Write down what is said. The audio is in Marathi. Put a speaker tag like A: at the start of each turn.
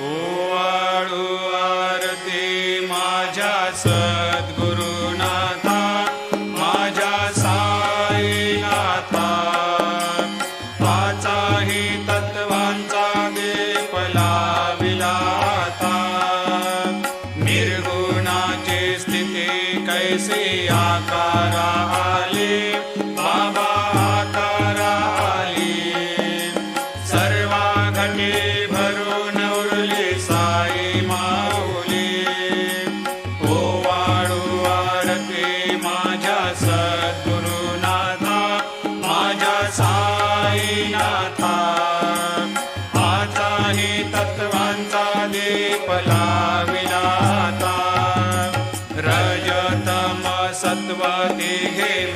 A: ओवाळू आरती माझ्या सद्गुरुनाथा, माझ्या साईनाथा. पाचाही तत्वांचा दीप लाविला आता. निर्गुणाची स्थिती कैसी आकारा आली, बाबा आकारा आली. सर्वा घटी भरून उरली साई माऊली. ओवाळू आरती माझ्या सद्गुरुनाथा, माझ्या साईनाथा. पाचाही तत्वांचा दीप लाविला आता. रजतम सत्व तिघे